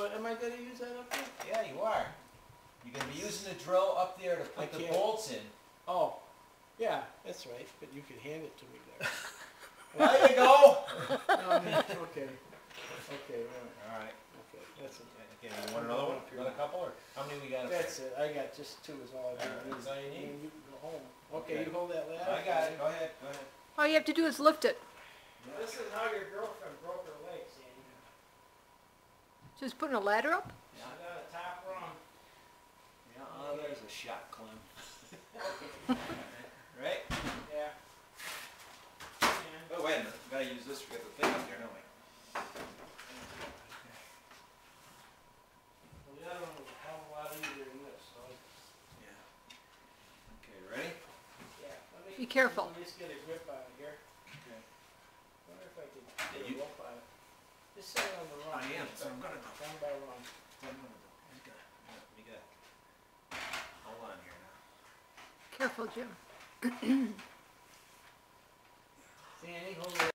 what, am I gonna use that up there? Yeah, you are. You're gonna be using the drill up there to I put the can't. bolts in. Oh, yeah, that's right, but you could hand it to me there. There you go. No, I mean, okay, okay, All right. okay, that's it. Okay, you want another one? Another couple, or how many we got up there? That's it, I got just two is all I Alright, need. that's all you need? And you can go home. Okay, Okay. you hold that ladder. I got it. Go ahead. Go ahead. All you have to do is lift it. This is how your girlfriend broke her leg, Sandy. Just putting a ladder up? She got a top rung. Yeah, oh, there's a shot, Clem. Right? Yeah. Oh, wait a minute. We gotta use this. We got the thing up there, don't we? Well, the other one was a hell of a lot easier than this, so. Yeah. Okay, ready? Yeah. Let me, Be careful. Let me just get a grip on it here. Okay. Wonder if I could Yeah, get you- a rope on it. Just set it on the rung. I am, that's what I'm gonna do. Rung by rung. We got. Hold on here now. Careful, Jim. Sandy, hold it